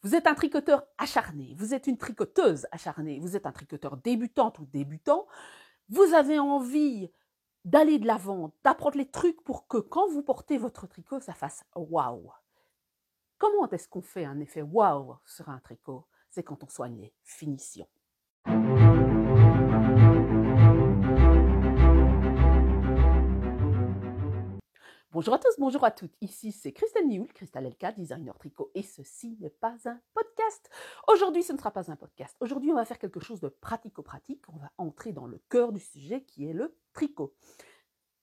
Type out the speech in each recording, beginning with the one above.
Vous êtes un tricoteur acharné, vous êtes une tricoteuse acharnée, vous êtes un tricoteur débutante ou débutant, vous avez envie d'aller de l'avant, d'apprendre les trucs pour que quand vous portez votre tricot, ça fasse waouh. Comment est-ce qu'on fait un effet waouh sur un tricot? C'est quand on soigne les finitions. Bonjour à tous, bonjour à toutes. Ici, c'est Christelle Nioul, Christelle Elka, designer tricot, et ceci n'est pas un podcast. Aujourd'hui, ce ne sera pas un podcast. Aujourd'hui, on va faire quelque chose de pratico-pratique. On va entrer dans le cœur du sujet qui est le tricot.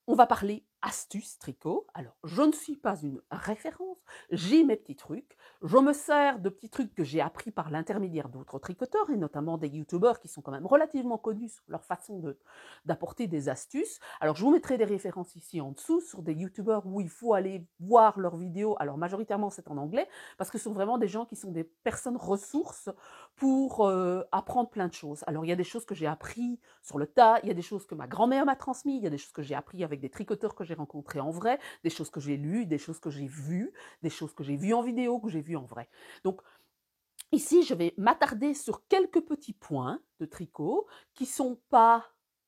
On va parler astuces tricot. Alors, je ne suis pas une référence, j'ai mes petits trucs. Je me sers de petits trucs que j'ai appris par l'intermédiaire d'autres tricoteurs, et notamment des youtubeurs qui sont quand même relativement connus sur leur façon d'apporter des astuces. Alors, je vous mettrai des références ici en dessous sur des youtubeurs où il faut aller voir leurs vidéos. Alors, majoritairement, c'est en anglais, parce que ce sont vraiment des gens qui sont des personnes ressources pour apprendre plein de choses. Alors, il y a des choses que j'ai appris sur le tas, il y a des choses que ma grand-mère m'a transmises, il y a des choses que j'ai appris avec des tricoteurs que j'ai rencontrés en vrai, des choses que j'ai lues, des choses que j'ai vues, des choses que j'ai vues en vidéo, que j'ai vues en vrai. Donc, ici, je vais m'attarder sur quelques petits points de tricot qui ne sont pas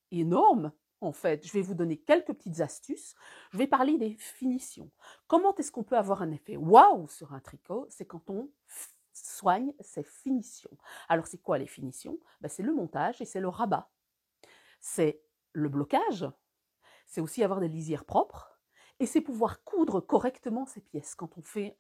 énormes. En fait, je vais vous donner quelques petites astuces. Je vais parler des finitions. Comment est-ce qu'on peut avoir un effet waouh sur un tricot? C'est quand on soigne ses finitions. Alors, c'est quoi les finitions? C'est le montage et c'est le rabat. C'est le blocage, c'est aussi avoir des lisières propres, et c'est pouvoir coudre correctement ces pièces. Quand on fait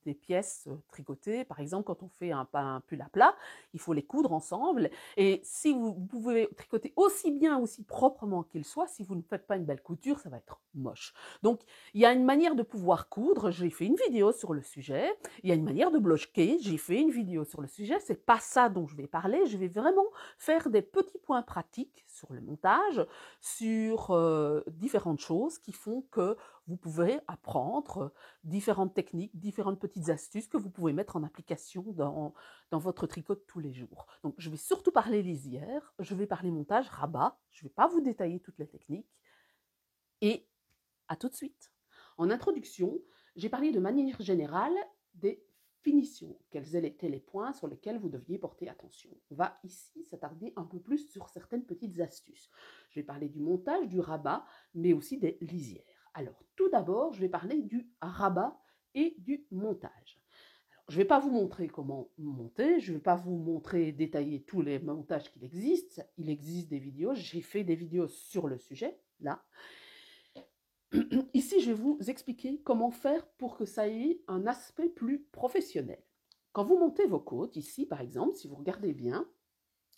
des pièces tricotées, par exemple, quand on fait un pull à plat, il faut les coudre ensemble, et si vous pouvez tricoter aussi bien, aussi proprement qu'il soit, si vous ne faites pas une belle couture, ça va être moche. Donc, il y a une manière de pouvoir coudre, j'ai fait une vidéo sur le sujet, il y a une manière de bloquer, j'ai fait une vidéo sur le sujet, c'est pas ça dont je vais parler, je vais vraiment faire des petits points pratiques sur le montage, sur différentes choses qui font que vous pouvez apprendre différentes techniques, différentes petites astuces que vous pouvez mettre en application dans votre tricot de tous les jours. Donc, je vais surtout parler lisière, je vais parler montage, rabat, je ne vais pas vous détailler toutes les techniques. Et à tout de suite. En introduction, j'ai parlé de manière générale des finitions. Quels étaient les points sur lesquels vous deviez porter attention? On va ici s'attarder un peu plus sur certaines petites astuces. Je vais parler du montage, du rabat, mais aussi des lisières. Alors, tout d'abord, je vais parler du rabat et du montage. Alors, je ne vais pas vous montrer comment monter, je ne vais pas vous montrer, détailler tous les montages qu'il existe. Il existe des vidéos, j'ai fait des vidéos sur le sujet, là. Ici, je vais vous expliquer comment faire pour que ça ait un aspect plus professionnel. Quand vous montez vos côtes, ici par exemple, si vous regardez bien,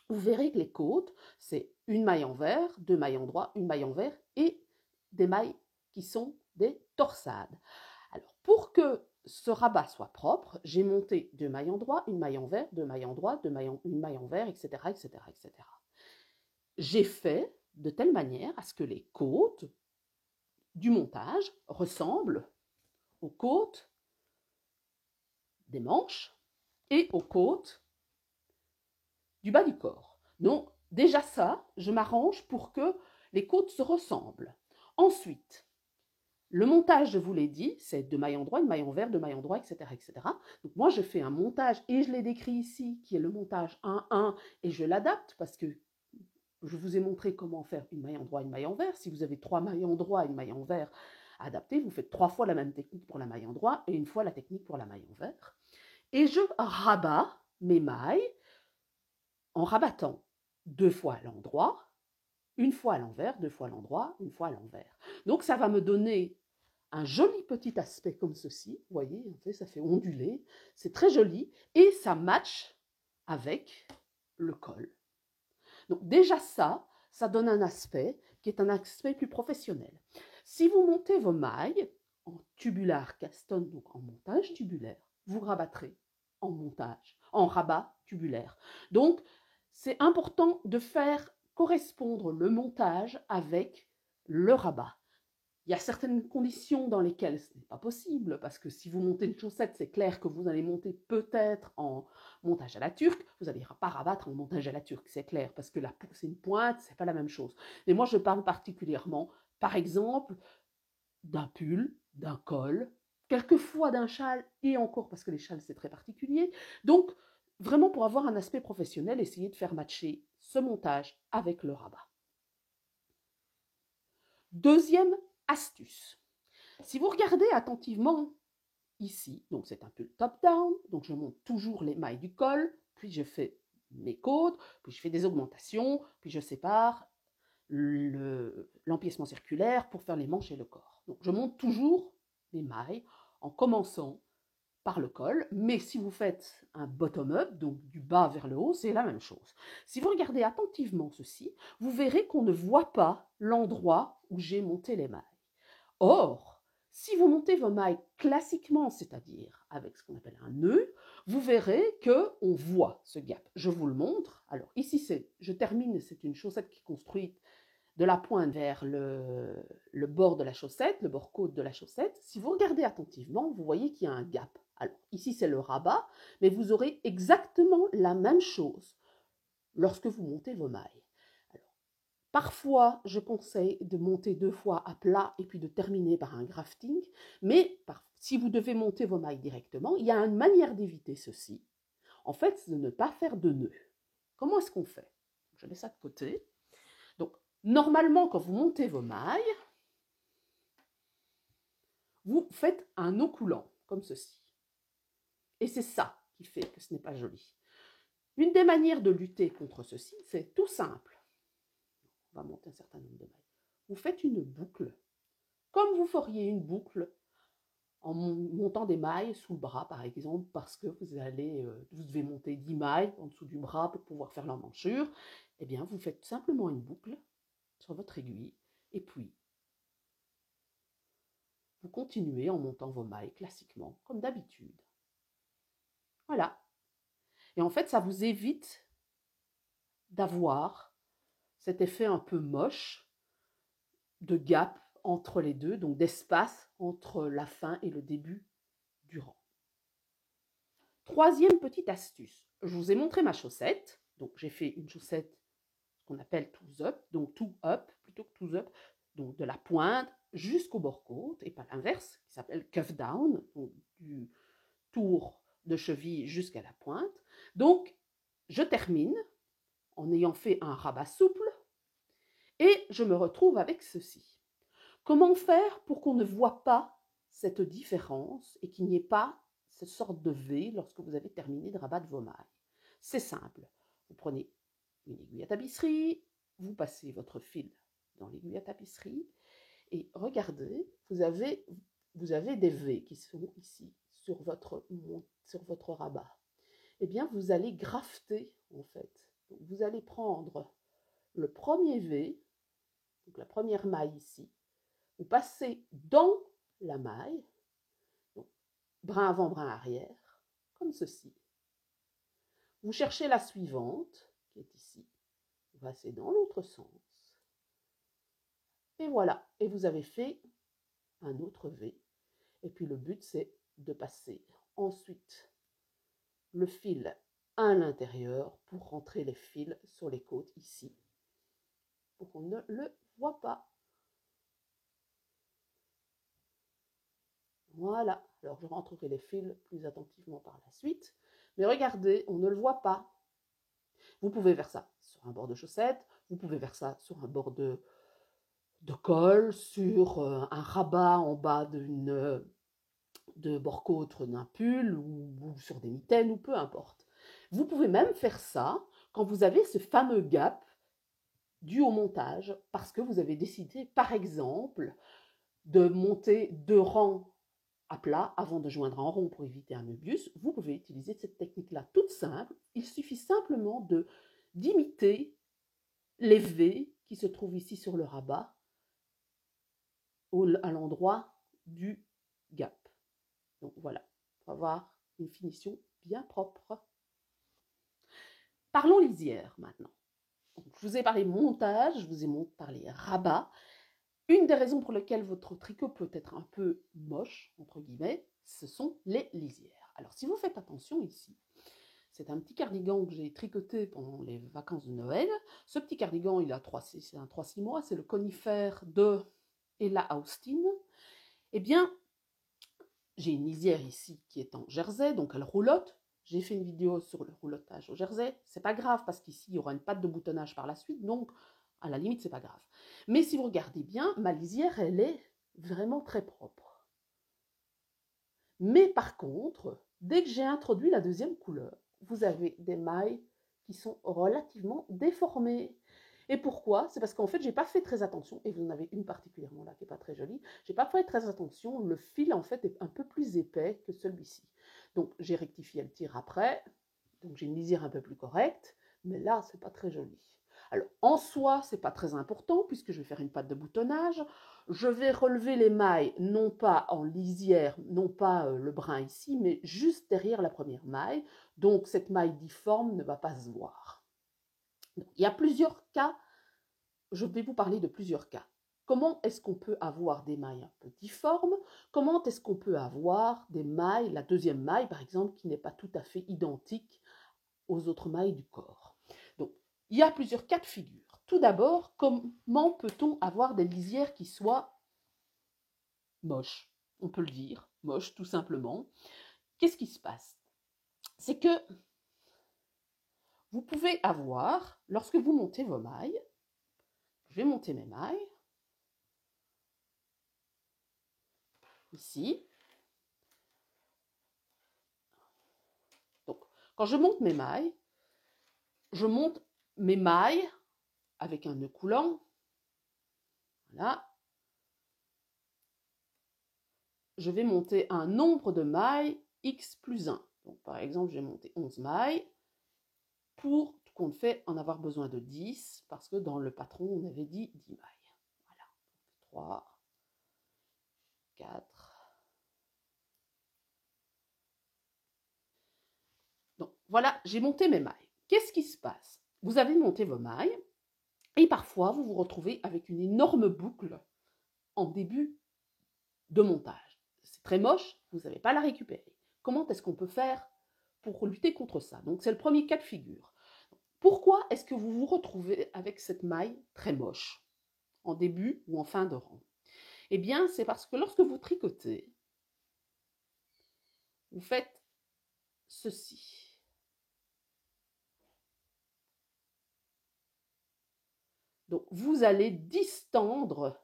vous verrez que les côtes, c'est une maille envers, deux mailles endroit, une maille envers et des mailles qui sont des torsades. Alors, pour que ce rabat soit propre, j'ai monté deux mailles endroit, une maille envers, deux mailles endroit, une maille envers, etc., etc., etc. J'ai fait de telle manière à ce que les côtes du montage ressemble aux côtes des manches et aux côtes du bas du corps. Donc, déjà ça, je m'arrange pour que les côtes se ressemblent. Ensuite, le montage, je vous l'ai dit, c'est deux mailles endroit, une maille envers, deux mailles endroit, etc., etc. Donc, moi, je fais un montage, et je l'ai décrit ici, qui est le montage 1-1, et je l'adapte parce que je vous ai montré comment faire une maille endroit, une maille envers. Si vous avez trois mailles endroit et une maille envers, adapté, vous faites 3 fois la même technique pour la maille endroit et une fois la technique pour la maille envers. Et je rabats mes mailles en rabattant 2 fois à l'endroit, une fois à l'envers, 2 fois à l'endroit, une fois à l'envers. Donc ça va me donner un joli petit aspect comme ceci. Vous voyez, en fait, ça fait onduler. C'est très joli et ça match avec le col. Donc déjà ça donne un aspect qui est un aspect plus professionnel. Si vous montez vos mailles en tubular caston, donc en montage tubulaire, vous rabattrez en montage, en rabat tubulaire. Donc, c'est important de faire correspondre le montage avec le rabat. Il y a certaines conditions dans lesquelles ce n'est pas possible, parce que si vous montez une chaussette, c'est clair que vous allez monter peut-être en montage à la turque, vous n'allez pas rabattre en montage à la turque, c'est clair, parce que c'est une pointe, c'est pas la même chose. Mais moi, je parle particulièrement, par exemple, d'un pull, d'un col, quelquefois d'un châle, et encore parce que les châles c'est très particulier. Donc, vraiment pour avoir un aspect professionnel, essayez de faire matcher ce montage avec le rabat. Deuxième astuce. Si vous regardez attentivement ici, donc c'est un peu le top-down, donc je monte toujours les mailles du col, puis je fais mes côtes, puis je fais des augmentations, puis je sépare l'empiècement circulaire pour faire les manches et le corps. Donc je monte toujours les mailles en commençant par le col, mais si vous faites un bottom-up, donc du bas vers le haut, c'est la même chose. Si vous regardez attentivement ceci, vous verrez qu'on ne voit pas l'endroit où j'ai monté les mailles. Or, si vous montez vos mailles classiquement, c'est-à-dire avec ce qu'on appelle un nœud, vous verrez qu'on voit ce gap. Je vous le montre. Alors ici, je termine, c'est une chaussette qui est construite de la pointe vers le bord de la chaussette, le bord côte de la chaussette. Si vous regardez attentivement, vous voyez qu'il y a un gap. Alors ici, c'est le rabat, mais vous aurez exactement la même chose lorsque vous montez vos mailles. Parfois, je conseille de monter 2 fois à plat et puis de terminer par un grafting, mais si vous devez monter vos mailles directement, il y a une manière d'éviter ceci. En fait, c'est de ne pas faire de nœud. Comment est-ce qu'on fait? Je mets ça de côté. Donc, normalement, quand vous montez vos mailles, vous faites un nœud coulant, comme ceci. Et c'est ça qui fait que ce n'est pas joli. Une des manières de lutter contre ceci, c'est tout simple. On va monter un certain nombre de mailles. Vous faites une boucle, comme vous feriez une boucle en montant des mailles sous le bras, par exemple, parce que vous devez monter 10 mailles en dessous du bras pour pouvoir faire l'emmanchure. Eh bien, vous faites simplement une boucle sur votre aiguille, et puis vous continuez en montant vos mailles classiquement, comme d'habitude. Voilà. Et en fait, ça vous évite d'avoir cet effet un peu moche de gap entre les deux, donc d'espace entre la fin et le début du rang. Troisième petite astuce, je vous ai montré ma chaussette, donc j'ai fait une chaussette qu'on appelle toes up, donc toe up plutôt que toes up, donc de la pointe jusqu'au bord côte, et pas l'inverse, qui s'appelle cuff down, donc du tour de cheville jusqu'à la pointe. Donc, je termine en ayant fait un rabat souple, et je me retrouve avec ceci. Comment faire pour qu'on ne voit pas cette différence et qu'il n'y ait pas cette sorte de V lorsque vous avez terminé de rabattre vos mailles? C'est simple. Vous prenez une aiguille à tapisserie, vous passez votre fil dans l'aiguille à tapisserie et regardez, vous avez des V qui sont ici sur votre rabat. Eh bien, vous allez grafter en fait. Donc, vous allez prendre le premier V, donc la première maille ici, vous passez dans la maille, donc brin avant, brin arrière, comme ceci. Vous cherchez la suivante, qui est ici. Vous passez dans l'autre sens. Et voilà, et vous avez fait un autre V. Et puis le but, c'est de passer ensuite le fil à l'intérieur pour rentrer les fils sur les côtes ici, pour qu'on ne le voit pas. Voilà, alors je rentrerai les fils plus attentivement par la suite. Mais regardez, on ne le voit pas. Vous pouvez faire ça sur un bord de chaussette, vous pouvez faire ça sur un bord de col, sur un rabat en bas de bord-côte d'un pull ou sur des mitaines ou peu importe. Vous pouvez même faire ça quand vous avez ce fameux gap dû au montage parce que vous avez décidé, par exemple, de monter 2 rangs à plat avant de joindre en rond pour éviter un möbius. Vous pouvez utiliser cette technique-là toute simple. Il suffit simplement d'imiter les V qui se trouvent ici sur le rabat à l'endroit du gap. Donc voilà, on va avoir une finition bien propre. Parlons lisière maintenant. Donc, je vous ai parlé montage, je vous ai parlé rabat. Une des raisons pour lesquelles votre tricot peut être un peu moche, entre guillemets, ce sont les lisières. Alors si vous faites attention ici, c'est un petit cardigan que j'ai tricoté pendant les vacances de Noël. Ce petit cardigan, c'est un 3-6 mois, c'est le conifère de Ella Austin. Eh bien, j'ai une lisière ici qui est en jersey, donc elle roulotte. J'ai fait une vidéo sur le roulotage au jersey. C'est pas grave parce qu'ici, il y aura une patte de boutonnage par la suite, donc à la limite, c'est pas grave. Mais si vous regardez bien, ma lisière, elle est vraiment très propre. Mais par contre, dès que j'ai introduit la deuxième couleur, vous avez des mailles qui sont relativement déformées. Et pourquoi? C'est parce qu'en fait, j'ai pas fait très attention, et vous en avez une particulièrement là qui n'est pas très jolie, j'ai pas fait très attention, le fil en fait est un peu plus épais que celui-ci. Donc j'ai rectifié le tir après, donc j'ai une lisière un peu plus correcte, mais là, c'est pas très joli. Alors, en soi, c'est pas très important, puisque je vais faire une patte de boutonnage. Je vais relever les mailles, non pas en lisière, non pas le brin ici, mais juste derrière la première maille. Donc, cette maille difforme ne va pas se voir. Donc, il y a plusieurs cas, je vais vous parler de plusieurs cas. Comment est-ce qu'on peut avoir des mailles un peu difformes? Comment est-ce qu'on peut avoir des mailles, la deuxième maille par exemple, qui n'est pas tout à fait identique aux autres mailles du corps? Donc, il y a plusieurs cas de figure. Tout d'abord, comment peut-on avoir des lisières qui soient moches? On peut le dire, moches tout simplement. Qu'est-ce qui se passe? C'est que vous pouvez avoir, lorsque vous montez vos mailles, je vais monter mes mailles, ici. Donc, quand je monte mes mailles, je monte mes mailles avec un nœud coulant. Voilà. Je vais monter un nombre de mailles x plus 1. Donc, par exemple, j'ai monté 11 mailles. Pour tout compte fait, en avoir besoin de 10, parce que dans le patron, on avait dit 10 mailles. Voilà. 3, 4. Donc, voilà, j'ai monté mes mailles. Qu'est-ce qui se passe? Vous avez monté vos mailles, et parfois, vous vous retrouvez avec une énorme boucle en début de montage. C'est très moche, vous n'avez pas à la récupérer. Comment est-ce qu'on peut faire pour lutter contre ça? Donc, c'est le premier cas de figure. Pourquoi est-ce que vous vous retrouvez avec cette maille très moche, en début ou en fin de rang? Eh bien, c'est parce que lorsque vous tricotez, vous faites ceci. Donc, vous allez distendre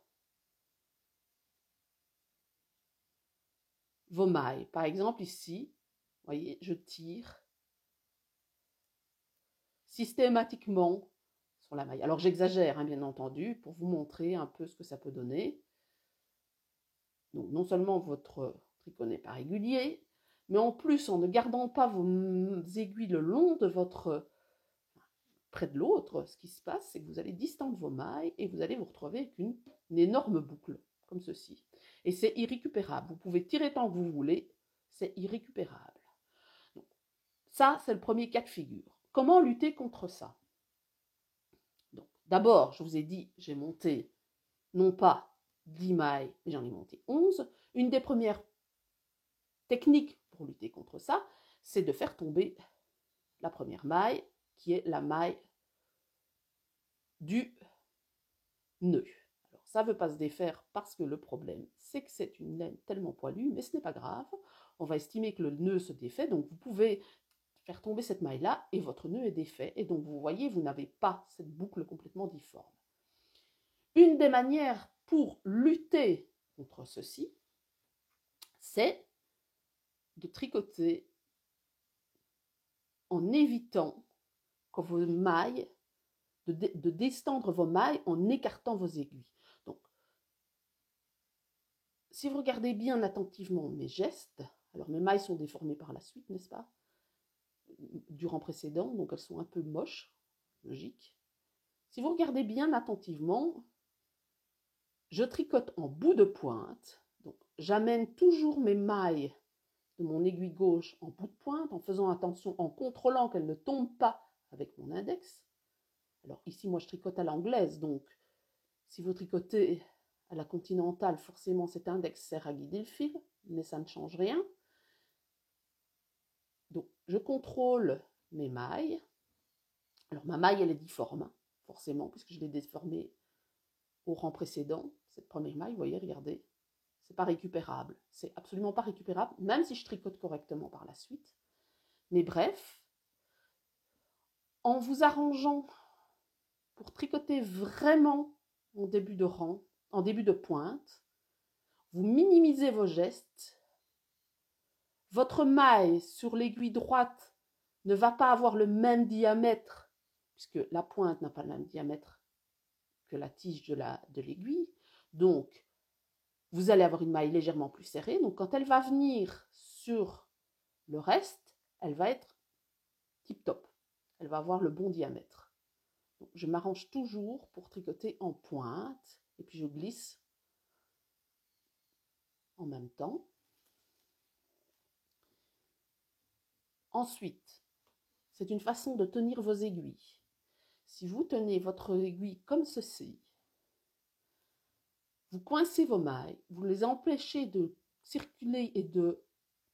vos mailles. Par exemple, ici, vous voyez, je tire systématiquement sur la maille. Alors, j'exagère, hein, bien entendu, pour vous montrer un peu ce que ça peut donner. Donc, non seulement votre tricot n'est pas régulier, mais en plus, en ne gardant pas vos aiguilles le long de votre près de l'autre, ce qui se passe, c'est que vous allez distendre vos mailles et vous allez vous retrouver avec une énorme boucle, comme ceci. Et c'est irrécupérable. Vous pouvez tirer tant que vous voulez, c'est irrécupérable. Donc, ça, c'est le premier cas de figure. Comment lutter contre ça? Donc, d'abord, je vous ai dit, j'ai monté non pas 10 mailles, mais j'en ai monté 11. Une des premières techniques pour lutter contre ça, c'est de faire tomber la première maille, qui est la maille du nœud. Alors, ça ne veut pas se défaire parce que le problème, c'est que c'est une laine tellement poilue, mais ce n'est pas grave. On va estimer que le nœud se défait, donc vous pouvez faire tomber cette maille-là et votre nœud est défait. Et donc, vous voyez, vous n'avez pas cette boucle complètement difforme. Une des manières pour lutter contre ceci, c'est de tricoter en évitant que vos mailles, de distendre vos mailles en écartant vos aiguilles. Donc, si vous regardez bien attentivement mes gestes, alors mes mailles sont déformées par la suite, n'est-ce pas? Du rang précédent, donc elles sont un peu moches, logique. Si vous regardez bien attentivement, je tricote en bout de pointe, donc j'amène toujours mes mailles de mon aiguille gauche en bout de pointe, en faisant attention, en contrôlant qu'elles ne tombent pas avec mon index. Alors ici, moi je tricote à l'anglaise, donc si vous tricotez à la continentale, forcément cet index sert à guider le fil, mais ça ne change rien. Donc je contrôle mes mailles. Alors ma maille, elle est difforme, hein, forcément, puisque je l'ai déformée au rang précédent. Cette première maille, vous voyez, regardez, c'est pas récupérable. C'est absolument pas récupérable, même si je tricote correctement par la suite. Mais bref, en vous arrangeant pour tricoter vraiment en début de rang, en début de pointe, vous minimisez vos gestes. Votre maille sur l'aiguille droite ne va pas avoir le même diamètre, puisque la pointe n'a pas le même diamètre que la tige de l'aiguille. Donc, vous allez avoir une maille légèrement plus serrée. Donc, quand elle va venir sur le reste, elle va être tip-top. Elle va avoir le bon diamètre. Donc, je m'arrange toujours pour tricoter en pointe. Et puis, je glisse en même temps. Ensuite, c'est une façon de tenir vos aiguilles. Si vous tenez votre aiguille comme ceci, vous coincez vos mailles, vous les empêchez de circuler et de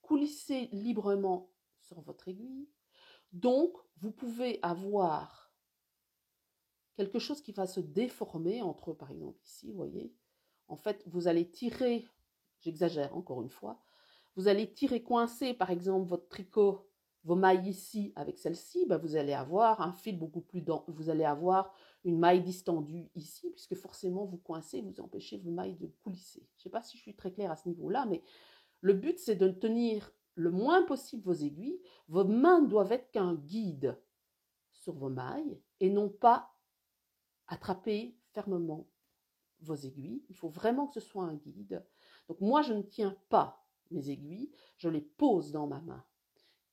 coulisser librement sur votre aiguille. Donc, vous pouvez avoir quelque chose qui va se déformer entre, par exemple ici, vous voyez. En fait, vous allez tirer, j'exagère encore une fois, vous allez tirer, coincer par exemple votre tricot, vos mailles ici avec celle-ci, ben vous allez avoir un fil beaucoup plus dense, vous allez avoir une maille distendue ici, puisque forcément vous coincez, vous empêchez vos mailles de coulisser. Je ne sais pas si je suis très claire à ce niveau-là, mais le but c'est de tenir le moins possible vos aiguilles. Vos mains doivent être qu'un guide sur vos mailles et non pas attraper fermement vos aiguilles. Il faut vraiment que ce soit un guide. Donc moi, je ne tiens pas mes aiguilles, je les pose dans ma main,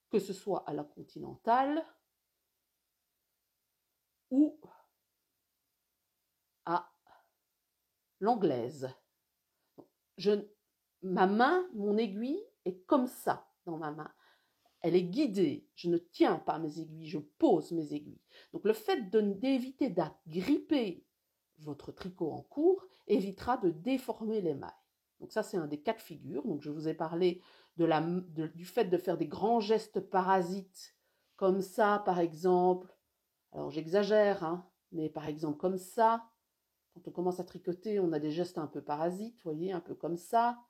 que ce soit à la continentale ou à l'anglaise. Ma main, mon aiguille est comme ça dans ma main. Elle est guidée. Je ne tiens pas mes aiguilles, je pose mes aiguilles. Donc le fait d'éviter d'agripper votre tricot en cours évitera de déformer les mailles. Donc ça, c'est un des cas de figure. Donc je vous ai parlé du fait de faire des grands gestes parasites, comme ça, par exemple. Alors j'exagère, hein, mais par exemple comme ça. Quand on commence à tricoter, on a des gestes un peu parasites, vous voyez, un peu comme ça.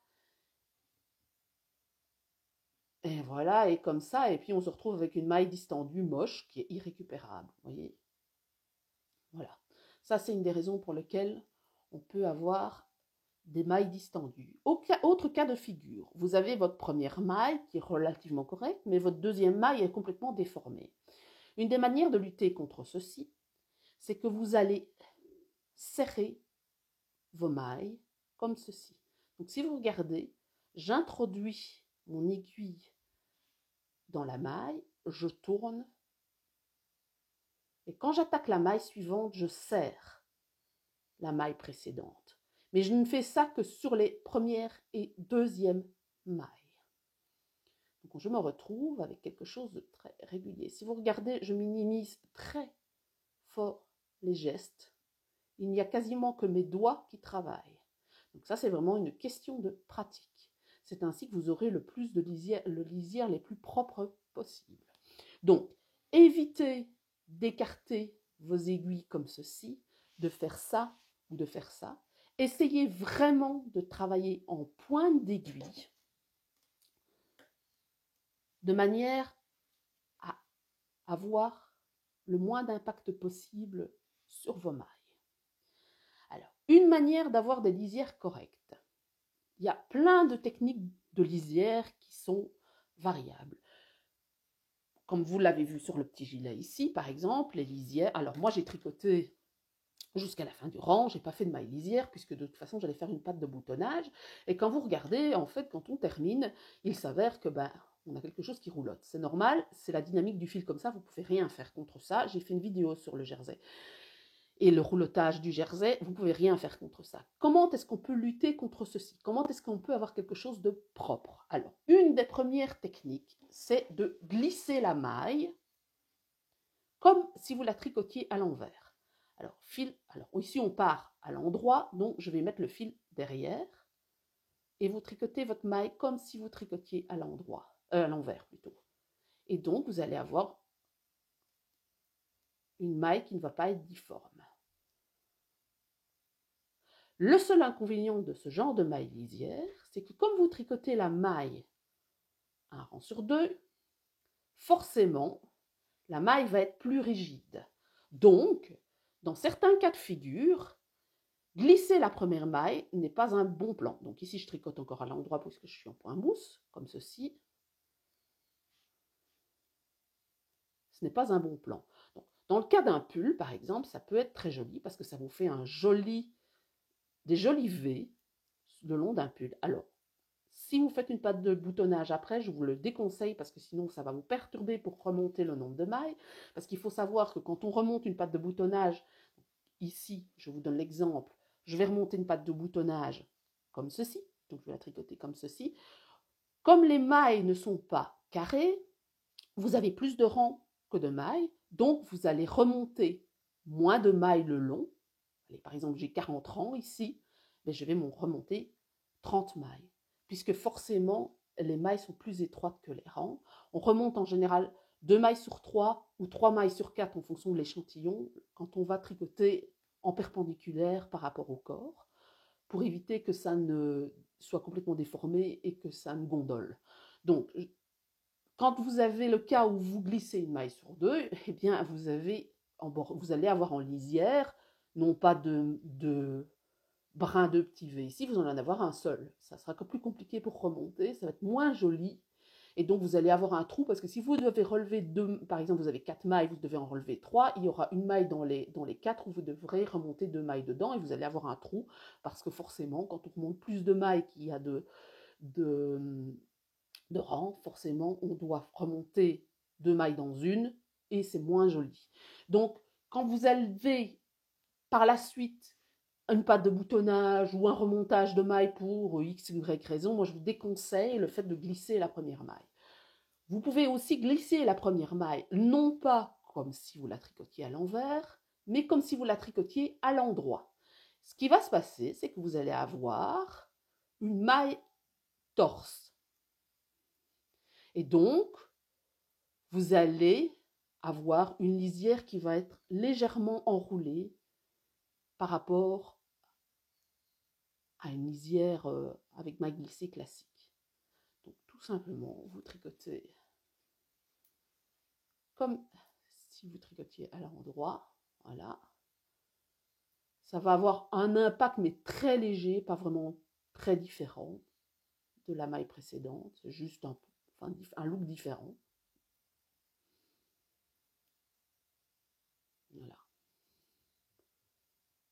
Et voilà, et comme ça, et puis on se retrouve avec une maille distendue moche qui est irrécupérable, vous voyez. Voilà. Ça, c'est une des raisons pour lesquelles on peut avoir des mailles distendues. Autre cas de figure, vous avez votre première maille qui est relativement correcte, mais votre deuxième maille est complètement déformée. Une des manières de lutter contre ceci, c'est que vous allez serrer vos mailles comme ceci. Donc si vous regardez, j'introduis mon aiguille dans la maille, je tourne, et quand j'attaque la maille suivante, je serre la maille précédente. Mais je ne fais ça que sur les premières et deuxièmes mailles. Donc je me retrouve avec quelque chose de très régulier. Si vous regardez, je minimise très fort les gestes. Il n'y a quasiment que mes doigts qui travaillent. Donc ça, c'est vraiment une question de pratique. C'est ainsi que vous aurez le plus de lisières les plus propres possibles. Donc, évitez d'écarter vos aiguilles comme ceci, de faire ça ou de faire ça. Essayez vraiment de travailler en pointe d'aiguille de manière à avoir le moins d'impact possible sur vos mailles. Alors, une manière d'avoir des lisières correctes. Il y a plein de techniques de lisière qui sont variables. Comme vous l'avez vu sur le petit gilet ici, par exemple, les lisières. Alors moi, j'ai tricoté jusqu'à la fin du rang, j'ai pas fait de maille lisière, puisque de toute façon, j'allais faire une patte de boutonnage. Et quand vous regardez, en fait, quand on termine, il s'avère que on a quelque chose qui roulotte. C'est normal, c'est la dynamique du fil comme ça, vous pouvez rien faire contre ça. J'ai fait une vidéo sur le jersey. Et le roulotage du jersey, vous ne pouvez rien faire contre ça. Comment est-ce qu'on peut lutter contre ceci? Comment est-ce qu'on peut avoir quelque chose de propre? Alors, une des premières techniques, c'est de glisser la maille comme si vous la tricotiez à l'envers. Alors, ici, on part à l'endroit, donc je vais mettre le fil derrière et vous tricotez votre maille comme si vous tricotiez à l'envers plutôt. Et donc, vous allez avoir une maille qui ne va pas être difforme. Le seul inconvénient de ce genre de maille lisière, c'est que comme vous tricotez la maille un rang sur deux, forcément, la maille va être plus rigide. Donc, dans certains cas de figure, glisser la première maille n'est pas un bon plan. Donc ici, je tricote encore à l'endroit puisque je suis en point mousse, comme ceci. Ce n'est pas un bon plan. Donc, dans le cas d'un pull, par exemple, ça peut être très joli parce que ça vous fait des jolis V le long d'un pull. Alors, si vous faites une patte de boutonnage après, je vous le déconseille parce que sinon ça va vous perturber pour remonter le nombre de mailles. Parce qu'il faut savoir que quand on remonte une patte de boutonnage, ici, je vous donne l'exemple, je vais remonter une patte de boutonnage comme ceci. Donc je vais la tricoter comme ceci. Comme les mailles ne sont pas carrées, vous avez plus de rangs que de mailles. Donc vous allez remonter moins de mailles le long. Allez, par exemple, j'ai 40 rangs ici, mais je vais remonter 30 mailles, puisque forcément, les mailles sont plus étroites que les rangs. On remonte en général 2 mailles sur 3 ou 3 mailles sur 4 en fonction de l'échantillon, quand on va tricoter en perpendiculaire par rapport au corps, pour éviter que ça ne soit complètement déformé et que ça ne gondole. Donc, quand vous avez le cas où vous glissez une maille sur deux, eh bien, vous allez avoir en lisière non pas de brin de petit V ici, vous allez en avoir un seul. Ça sera plus compliqué pour remonter, ça va être moins joli. Et donc, vous allez avoir un trou, parce que si vous devez relever deux, par exemple, vous avez 4 mailles, vous devez en relever 3, il y aura une maille dans les 4 où vous devrez remonter 2 mailles dedans, et vous allez avoir un trou, parce que forcément, quand on remonte plus de mailles qu'il y a de rang, forcément, on doit remonter 2 mailles dans une, et c'est moins joli. Donc, quand vous avez par la suite une patte de boutonnage ou un remontage de maille pour X, Y raison, moi je vous déconseille le fait de glisser la première maille. Vous pouvez aussi glisser la première maille, non pas comme si vous la tricotiez à l'envers, mais comme si vous la tricotiez à l'endroit. Ce qui va se passer, c'est que vous allez avoir une maille torse. Et donc, vous allez avoir une lisière qui va être légèrement enroulée par rapport à une lisière avec maille glissée classique. Donc tout simplement, vous tricotez comme si vous tricotiez à l'endroit, voilà. Ça va avoir un impact mais très léger, pas vraiment très différent de la maille précédente, c'est juste un look différent. Voilà.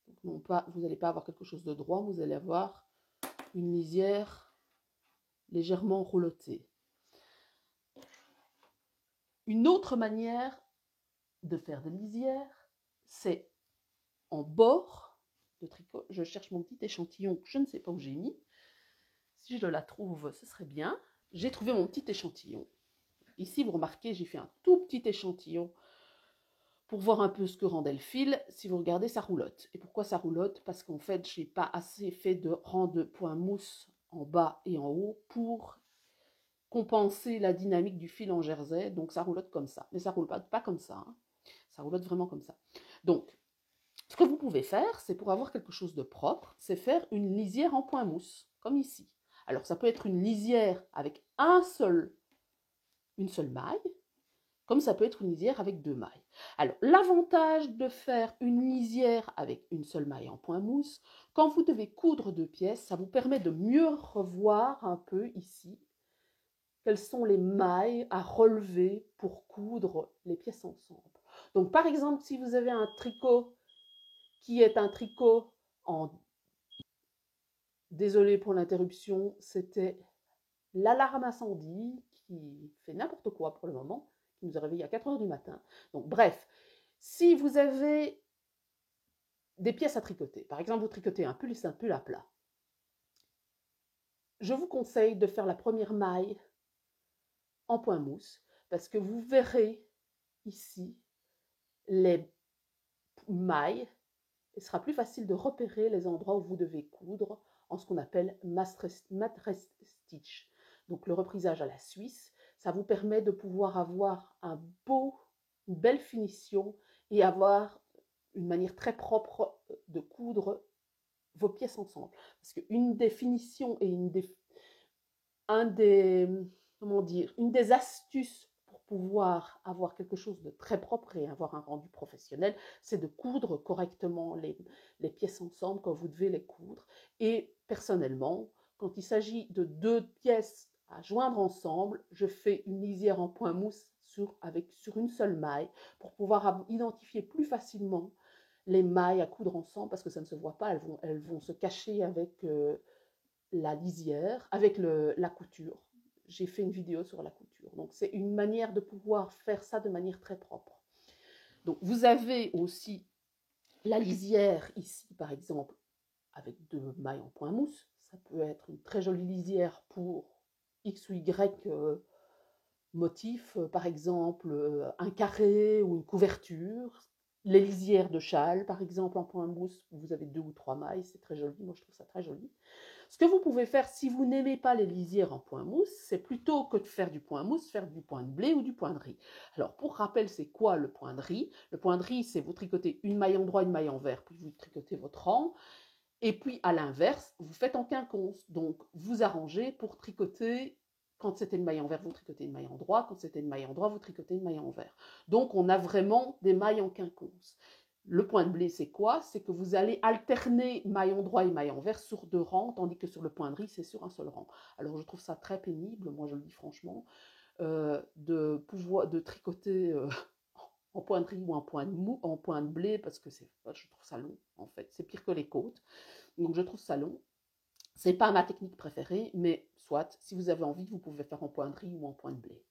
Donc non pas, vous n'allez pas avoir quelque chose de droit, vous allez avoir une lisière légèrement roulottée. Une autre manière de faire des lisières, c'est en bord de tricot. Je cherche mon petit échantillon que je ne sais pas où j'ai mis. Si je la trouve, ce serait bien. J'ai trouvé mon petit échantillon. Ici, vous remarquez, j'ai fait un tout petit échantillon pour voir un peu ce que rendait le fil. Si vous regardez, ça roulotte. Et pourquoi ça roulotte? Parce qu'en fait, je n'ai pas assez fait de rang de points mousse en bas et en haut pour compenser la dynamique du fil en jersey. Donc, ça roulotte comme ça. Mais ça ne roule pas comme ça. Hein. Ça roulotte vraiment comme ça. Donc, ce que vous pouvez faire, c'est pour avoir quelque chose de propre, c'est faire une lisière en point mousse, comme ici. Alors, ça peut être une lisière avec une seule maille, comme ça peut être une lisière avec 2 mailles. Alors, l'avantage de faire une lisière avec une seule maille en point mousse, quand vous devez coudre 2 pièces, ça vous permet de mieux revoir un peu ici quelles sont les mailles à relever pour coudre les pièces ensemble. Donc, par exemple, si vous avez un tricot qui est un tricot en... Désolée pour l'interruption, c'était l'alarme incendie qui fait n'importe quoi pour le moment, qui nous a réveillés à 4 heures du matin. Donc bref, si vous avez des pièces à tricoter, par exemple vous tricotez un pull et c'est un pull à plat, je vous conseille de faire la première maille en point mousse, parce que vous verrez ici les mailles, il sera plus facile de repérer les endroits où vous devez coudre en ce qu'on appelle mattress stitch. Donc le reprisage à la suisse, ça vous permet de pouvoir avoir une belle finition et avoir une manière très propre de coudre vos pièces ensemble. Parce qu'une définition et un des, comment dire, une des astuces pour pouvoir avoir quelque chose de très propre et avoir un rendu professionnel, c'est de coudre correctement les pièces ensemble quand vous devez les coudre. Et personnellement, quand il s'agit de 2 pièces à joindre ensemble, je fais une lisière en point mousse sur une seule maille pour pouvoir identifier plus facilement les mailles à coudre ensemble parce que ça ne se voit pas, elles vont se cacher avec la lisière, avec la couture. J'ai fait une vidéo sur la couture. Donc c'est une manière de pouvoir faire ça de manière très propre. Donc vous avez aussi la lisière ici par exemple avec 2 mailles en point mousse. Ça peut être une très jolie lisière pour X ou Y motif, par exemple un carré ou une couverture. Les lisières de châle par exemple en point mousse, vous avez 2 ou 3 mailles, c'est très joli, moi je trouve ça très joli. Ce que vous pouvez faire si vous n'aimez pas les lisières en point mousse, c'est plutôt que de faire du point mousse, faire du point de blé ou du point de riz. Alors pour rappel, c'est quoi le point de riz? Le point de riz, c'est vous tricotez une maille en droit, une maille en vert, puis vous tricotez votre rang. Et puis à l'inverse, vous faites en quinconce. Donc vous arrangez pour tricoter, quand c'était une maille en vert, vous tricotez une maille en droit, quand c'était une maille en droit, vous tricotez une maille en vert. Donc on a vraiment des mailles en quinconce. Le point de blé, c'est quoi? C'est que vous allez alterner maille en droit et maille en vert sur 2 rangs, tandis que sur le point de riz, c'est sur un seul rang. Alors je trouve ça très pénible, moi je le dis franchement, de tricoter en point de riz ou en point de blé, parce que je trouve ça long, en fait. C'est pire que les côtes. Donc je trouve ça long. C'est pas ma technique préférée, mais soit, si vous avez envie, vous pouvez faire en point de riz ou en point de blé.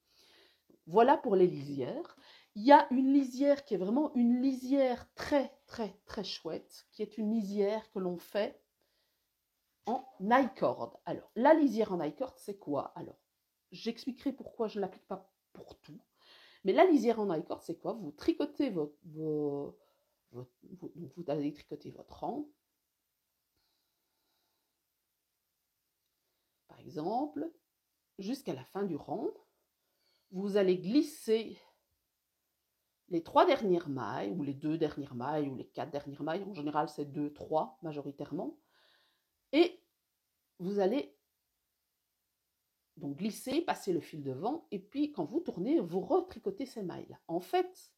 Voilà pour les lisières. Il y a une lisière qui est vraiment une lisière très, très, très chouette, qui est une lisière que l'on fait en I-cord. Alors, la lisière en I-cord, c'est quoi? Alors, j'expliquerai pourquoi je ne l'applique pas pour tout. Mais la lisière en I-cord, c'est quoi? Vous tricotez vous allez tricoter votre rang. Par exemple, jusqu'à la fin du rang, vous allez glisser les 3 dernières mailles, ou les 2 dernières mailles, ou les 4 dernières mailles, en général c'est 2, 3 majoritairement, et vous allez donc glisser, passer le fil devant, et puis quand vous tournez, vous retricotez ces mailles-là. En fait,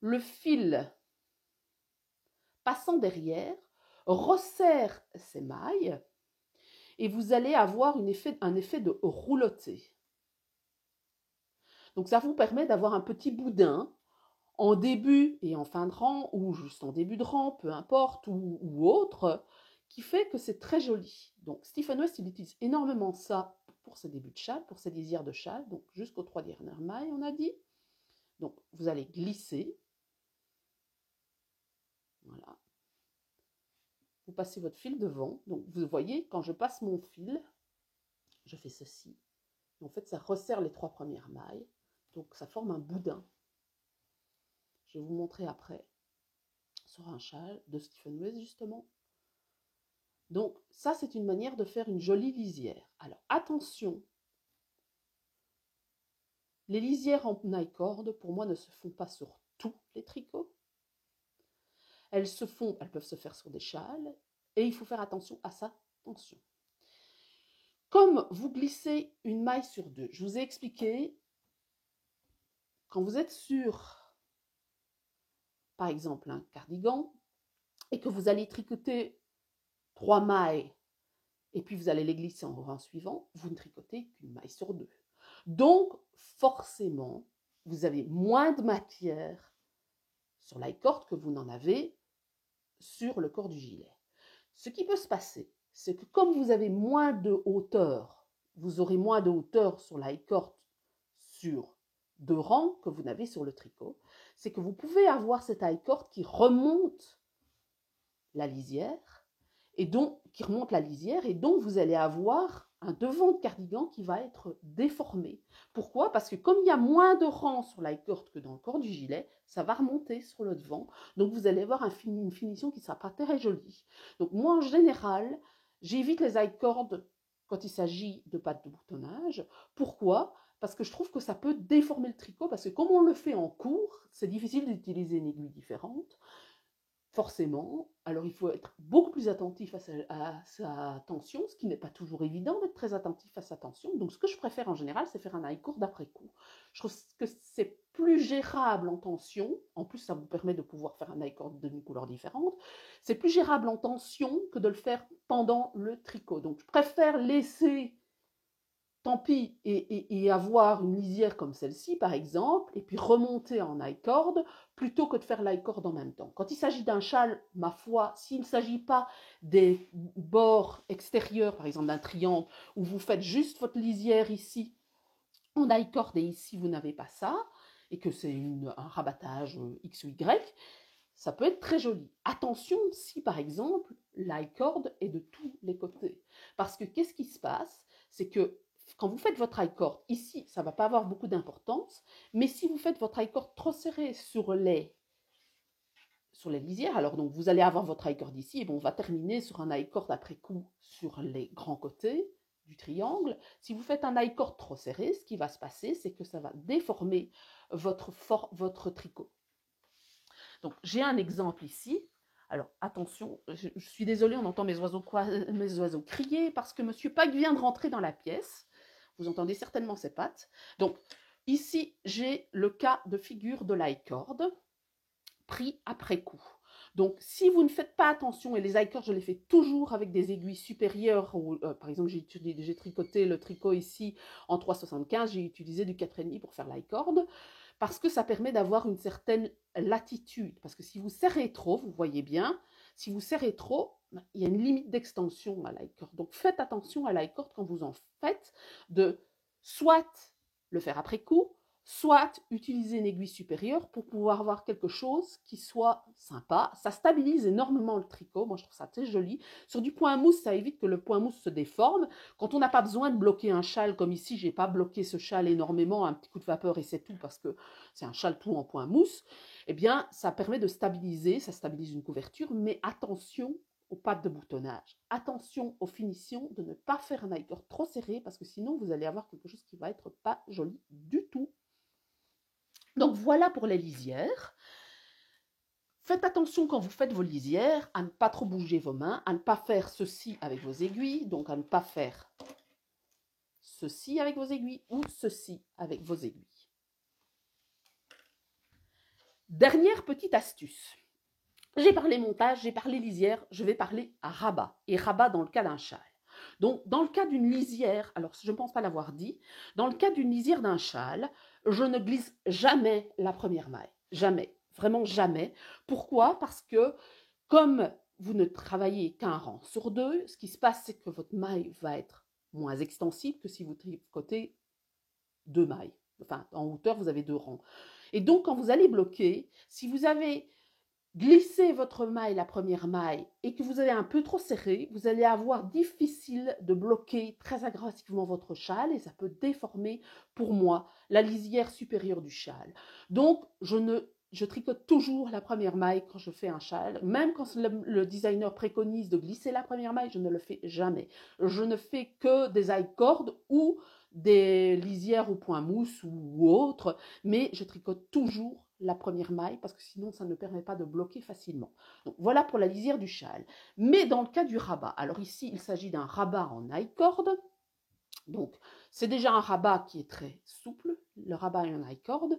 le fil passant derrière resserre ces mailles, et vous allez avoir un effet de rouloté. Donc ça vous permet d'avoir un petit boudin en début et en fin de rang, ou juste en début de rang, peu importe, ou autre, qui fait que c'est très joli. Donc Stephen West, il utilise énormément ça pour ses débuts de châle, pour ses lisières de châle, donc jusqu'aux 3 dernières mailles, on a dit. Donc vous allez glisser. Voilà. Vous passez votre fil devant. Donc vous voyez, quand je passe mon fil, je fais ceci. En fait, ça resserre les 3 premières mailles. Donc ça forme un boudin. Je vais vous montrer après sur un châle de Stephen West, justement. Donc ça, c'est une manière de faire une jolie lisière. Alors attention, les lisières en I-cord, pour moi, ne se font pas sur tous les tricots. Elles peuvent se faire sur des châles, et il faut faire attention à ça. Attention. Comme vous glissez une maille sur 2, je vous ai expliqué, quand vous êtes sur, par exemple, un cardigan, et que vous allez tricoter 3 mailles, et puis vous allez les glisser en rang suivant, vous ne tricotez qu'une maille sur 2. Donc, forcément, vous avez moins de matière sur l'i-cord que vous n'en avez sur le corps du gilet. Ce qui peut se passer, c'est que comme vous avez moins de hauteur, vous aurez moins de hauteur sur l'i-cord sur 2 rangs que vous n'avez sur le tricot, c'est que vous pouvez avoir cet i-cord qui remonte la lisière, et donc vous allez avoir un devant de cardigan qui va être déformé. Pourquoi? Parce que comme il y a moins de rangs sur l'i-cord que dans le corps du gilet, ça va remonter sur le devant, donc vous allez avoir une finition qui ne sera pas très jolie. Donc moi, en général, j'évite les i-cords quand il s'agit de pattes de boutonnage. Pourquoi? Parce que je trouve que ça peut déformer le tricot, parce que comme on le fait en cours, c'est difficile d'utiliser une aiguille différente. forcément, alors il faut être beaucoup plus attentif à sa tension, ce qui n'est pas toujours évident d'être très attentif à sa tension. Donc ce que je préfère en général, c'est faire un high-cord d'après coup. Je trouve que c'est plus gérable en tension, en plus ça vous permet de pouvoir faire un high-cord de demi-couleurs différentes, c'est plus gérable en tension que de le faire pendant le tricot. Donc je préfère laisser, tant pis, et avoir une lisière comme celle-ci, par exemple, et puis remonter en high cord, plutôt que de faire l'high cord en même temps. Quand il s'agit d'un châle, ma foi, s'il ne s'agit pas des bords extérieurs, par exemple d'un triangle, où vous faites juste votre lisière ici, en high cord, et ici vous n'avez pas ça, et que c'est un rabattage X ou Y, ça peut être très joli. Attention si, par exemple, l'high cord est de tous les côtés. Parce que qu'est-ce qui se passe? C'est que quand vous faites votre high cord, ici, ça ne va pas avoir beaucoup d'importance, mais si vous faites votre high cord trop serré sur les lisières, alors donc vous allez avoir votre high cord ici, et bon, on va terminer sur un high cord après coup sur les grands côtés du triangle. Si vous faites un high cord trop serré, ce qui va se passer, c'est que ça va déformer votre tricot. Donc j'ai un exemple ici. Alors attention, je suis désolée, on entend mes oiseaux crier parce que Monsieur Pâques vient de rentrer dans la pièce. Vous entendez certainement ses pattes. Donc ici, j'ai le cas de figure de l'high cord pris après coup. Donc si vous ne faites pas attention, et les high cords, je les fais toujours avec des aiguilles supérieures, par exemple j'ai tricoté le tricot ici en 3,75, j'ai utilisé du 4,5 pour faire l'high cord, parce que ça permet d'avoir une certaine latitude. Parce que si vous serrez trop, vous voyez bien, si vous serrez trop, il y a une limite d'extension à l'high cord. Donc faites attention à l'high cord quand vous en faites, de soit le faire après coup, soit utiliser une aiguille supérieure pour pouvoir avoir quelque chose qui soit sympa. Ça stabilise énormément le tricot, moi je trouve ça très joli. Sur du point mousse, ça évite que le point mousse se déforme. Quand on n'a pas besoin de bloquer un châle, comme ici, j'ai pas bloqué ce châle énormément, un petit coup de vapeur et c'est tout, parce que c'est un châle tout en point mousse, eh bien ça permet de stabiliser, ça stabilise une couverture, mais attention aux pattes de boutonnage. Attention aux finitions, de ne pas faire un high cord trop serré, parce que sinon vous allez avoir quelque chose qui va être pas joli du tout. Donc voilà pour les lisières. Faites attention quand vous faites vos lisières à ne pas trop bouger vos mains, à ne pas faire ceci avec vos aiguilles, donc à ne pas faire ceci avec vos aiguilles ou ceci avec vos aiguilles. Dernière petite astuce. J'ai parlé montage, j'ai parlé lisière, je vais parler à rabat, et rabat dans le cas d'un châle. Donc, dans le cas d'une lisière, alors je ne pense pas l'avoir dit, dans le cas d'une lisière d'un châle, je ne glisse jamais la première maille. Jamais. Vraiment jamais. Pourquoi? Parce que comme vous ne travaillez qu'un rang sur deux, ce qui se passe, c'est que votre maille va être moins extensible que si vous tricotez deux mailles. Enfin, en hauteur, vous avez deux rangs. Et donc, quand vous allez bloquer, si vous avez glissez votre maille, la première maille, et que vous avez un peu trop serré, vous allez avoir difficile de bloquer très agressivement votre châle et ça peut déformer, pour moi, la lisière supérieure du châle. Donc, je tricote toujours la première maille quand je fais un châle. Même quand le designer préconise de glisser la première maille, je ne le fais jamais. Je ne fais que des high cords ou des lisières au point mousse ou autre, mais je tricote toujours la première maille parce que sinon ça ne permet pas de bloquer facilement. Donc voilà pour la lisière du châle. Mais dans le cas du rabat, alors ici il s'agit d'un rabat en high cord. Donc c'est déjà un rabat qui est très souple, le rabat est en high cord.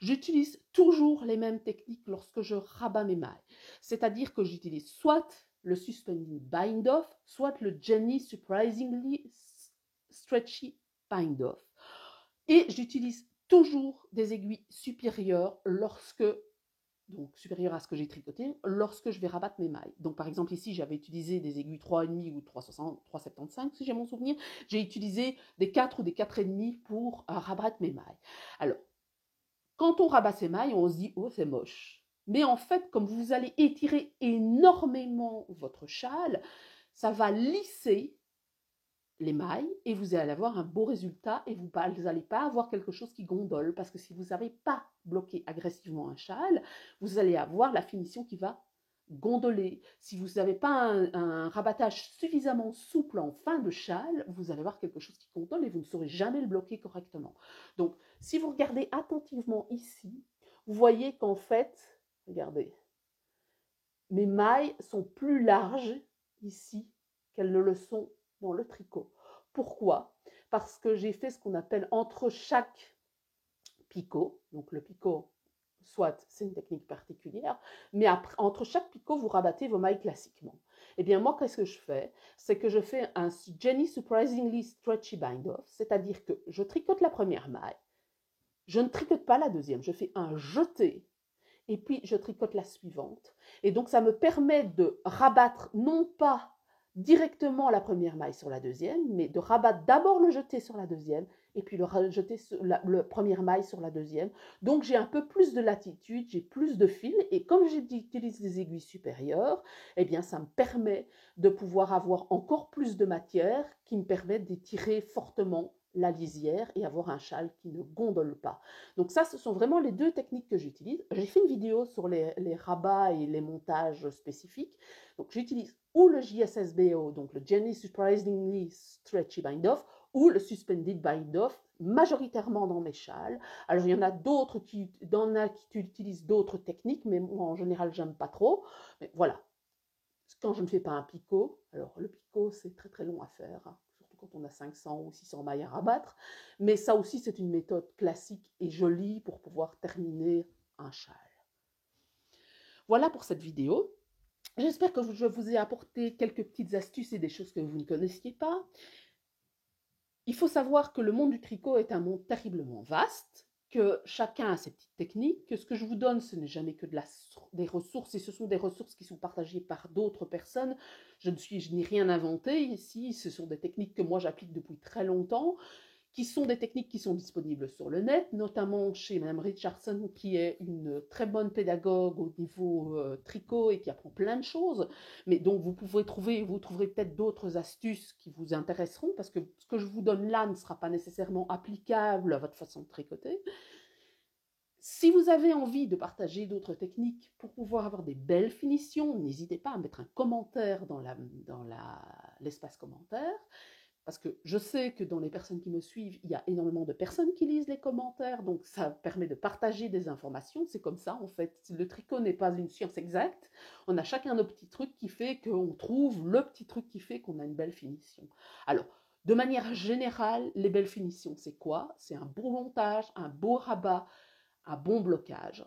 J'utilise toujours les mêmes techniques lorsque je rabats mes mailles. C'est-à-dire que j'utilise soit le Suspending Bind Off, soit le Jenny Surprisingly Stretchy Bind Off. Et j'utilise toujours des aiguilles supérieures donc supérieures à ce que j'ai tricoté, lorsque je vais rabattre mes mailles. Donc par exemple ici, j'avais utilisé des aiguilles 3,5 ou 3,75 si j'ai mon souvenir. J'ai utilisé des 4 ou des 4,5 pour rabattre mes mailles. Alors, quand on rabat ses mailles, on se dit « oh, c'est moche ». Mais en fait, comme vous allez étirer énormément votre châle, ça va lisser les mailles et vous allez avoir un beau résultat et vous n'allez pas avoir quelque chose qui gondole parce que si vous n'avez pas bloqué agressivement un châle, vous allez avoir la finition qui va gondoler. Si vous n'avez pas un rabattage suffisamment souple en fin de châle, vous allez avoir quelque chose qui gondole et vous ne saurez jamais le bloquer correctement. Donc, si vous regardez attentivement ici, vous voyez qu'en fait, regardez, mes mailles sont plus larges ici qu'elles ne le sont dans le tricot. Pourquoi? Parce que j'ai fait ce qu'on appelle entre chaque picot, donc le picot, soit c'est une technique particulière, mais après, entre chaque picot, vous rabattez vos mailles classiquement. Eh bien, moi, qu'est-ce que je fais? C'est que je fais un Jenny Surprisingly Stretchy Bind-Off, c'est-à-dire que je tricote la première maille, je ne tricote pas la deuxième, je fais un jeté, et puis je tricote la suivante. Et donc, ça me permet de rabattre non pas directement la première maille sur la deuxième, mais de rabattre d'abord le jeté sur la deuxième, et puis le première maille sur la deuxième. Donc, j'ai un peu plus de latitude, j'ai plus de fil, et comme j'utilise des aiguilles supérieures, eh bien, ça me permet de pouvoir avoir encore plus de matière qui me permet d'étirer fortement la lisière et avoir un châle qui ne gondole pas. Donc ça, ce sont vraiment les deux techniques que j'utilise. J'ai fait une vidéo sur les rabats et les montages spécifiques. Donc j'utilise ou le JSSBO, donc le Jenny Surprisingly Stretchy Bind-Off, ou le Suspended Bind-Off, majoritairement dans mes châles. Alors il y en a d'autres qui utilisent d'autres techniques, mais moi en général, j'aime pas trop. Mais voilà, quand je ne fais pas un picot, alors le picot, c'est très très long à faire, hein, surtout quand on a 500 ou 600 mailles à rabattre, mais ça aussi, c'est une méthode classique et jolie pour pouvoir terminer un châle. Voilà pour cette vidéo. J'espère que je vous ai apporté quelques petites astuces et des choses que vous ne connaissiez pas. Il faut savoir que le monde du tricot est un monde terriblement vaste, que chacun a ses petites techniques, que ce que je vous donne, ce n'est jamais que des ressources, et ce sont des ressources qui sont partagées par d'autres personnes. Je n'ai rien inventé ici, ce sont des techniques que moi j'applique depuis très longtemps, qui sont des techniques qui sont disponibles sur le net, notamment chez Mme Richardson, qui est une très bonne pédagogue au niveau tricot et qui apprend plein de choses. Mais donc vous trouverez peut-être d'autres astuces qui vous intéresseront, parce que ce que je vous donne là ne sera pas nécessairement applicable à votre façon de tricoter. Si vous avez envie de partager d'autres techniques pour pouvoir avoir des belles finitions, n'hésitez pas à mettre un commentaire dans l'espace commentaire. Parce que je sais que dans les personnes qui me suivent, il y a énormément de personnes qui lisent les commentaires, donc ça permet de partager des informations. C'est comme ça, en fait. Le tricot n'est pas une science exacte. On a chacun nos petits trucs qui fait qu'on trouve le petit truc qui fait qu'on a une belle finition. Alors, de manière générale, les belles finitions, c'est quoi? C'est un beau montage, un beau rabat, un bon blocage.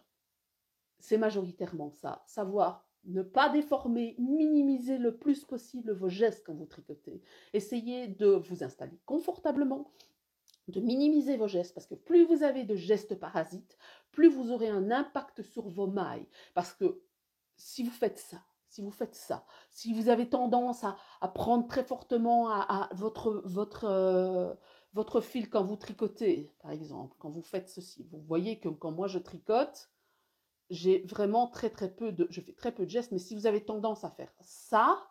C'est majoritairement ça. Savoir ne pas déformer, minimiser le plus possible vos gestes quand vous tricotez. Essayez de vous installer confortablement, de minimiser vos gestes, parce que plus vous avez de gestes parasites, plus vous aurez un impact sur vos mailles. Parce que si vous faites ça, si vous avez tendance à prendre très fortement à votre fil quand vous tricotez, par exemple, quand vous faites ceci, vous voyez que quand moi je tricote, j'ai vraiment je fais très peu de gestes, mais si vous avez tendance à faire ça,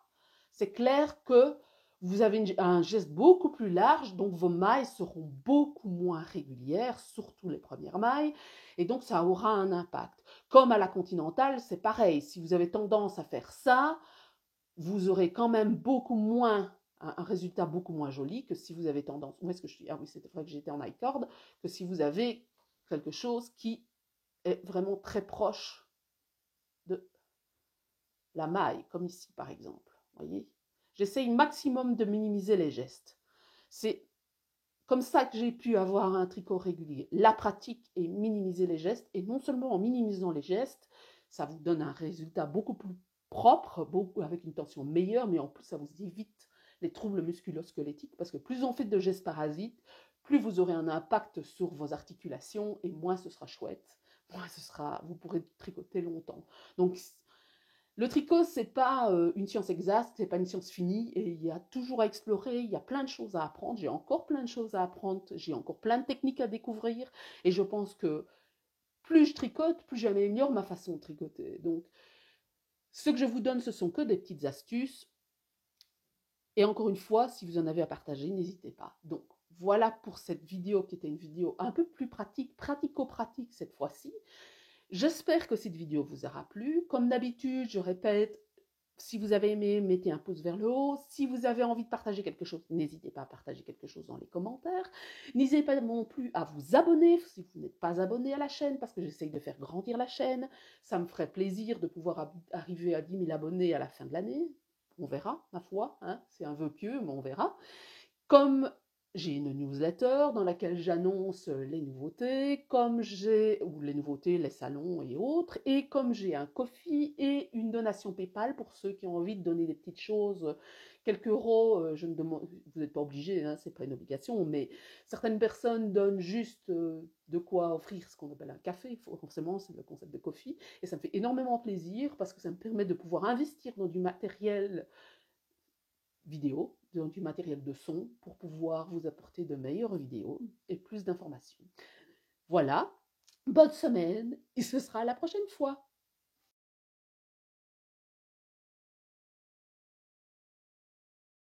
c'est clair que vous avez un geste beaucoup plus large, donc vos mailles seront beaucoup moins régulières, surtout les premières mailles, et donc ça aura un impact. Comme à la continentale, c'est pareil, si vous avez tendance à faire ça, vous aurez quand même beaucoup moins, un résultat beaucoup moins joli que si vous avez tendance, où est-ce que je suis? Ah oui, c'était vrai que j'étais en I-cord, que si vous avez quelque chose qui est vraiment très proche de la maille, comme ici par exemple. Voyez, j'essaye maximum de minimiser les gestes. C'est comme ça que j'ai pu avoir un tricot régulier. La pratique est minimiser les gestes, et non seulement en minimisant les gestes, ça vous donne un résultat beaucoup plus propre, avec une tension meilleure, mais en plus ça vous évite les troubles musculo-squelettiques, parce que plus on fait de gestes parasites, plus vous aurez un impact sur vos articulations, et moins ce sera chouette, vous pourrez tricoter longtemps. Donc le tricot, c'est pas une science exacte, c'est pas une science finie, et il y a toujours à explorer, il y a plein de choses à apprendre, j'ai encore plein de choses à apprendre, j'ai encore plein de techniques à découvrir, et je pense que plus je tricote, plus j'améliore ma façon de tricoter. Donc, ce que je vous donne, ce sont que des petites astuces, et encore une fois, si vous en avez à partager, n'hésitez pas. Donc, voilà pour cette vidéo qui était une vidéo un peu plus pratique, pratico-pratique cette fois-ci. J'espère que cette vidéo vous aura plu. Comme d'habitude, je répète, Si vous avez aimé, mettez un pouce vers le haut. Si vous avez envie de partager quelque chose, n'hésitez pas à partager quelque chose dans les commentaires. N'hésitez pas non plus à vous abonner si vous n'êtes pas abonné à la chaîne, parce que j'essaye de faire grandir la chaîne. Ça me ferait plaisir de pouvoir arriver à 10 000 abonnés à la fin de l'année. On verra, ma foi, hein, c'est un vœu pieux, mais on verra. Comme j'ai une newsletter dans laquelle j'annonce les nouveautés, ou les nouveautés, les salons et autres, et comme j'ai un Ko-fi et une donation PayPal pour ceux qui ont envie de donner des petites choses, quelques euros, vous n'êtes pas obligés, hein, c'est pas une obligation, mais certaines personnes donnent juste de quoi offrir ce qu'on appelle un café, forcément c'est le concept de Ko-fi, et ça me fait énormément plaisir parce que ça me permet de pouvoir investir dans du matériel vidéo, du matériel de son pour pouvoir vous apporter de meilleures vidéos et plus d'informations. Voilà, bonne semaine et ce sera la prochaine fois.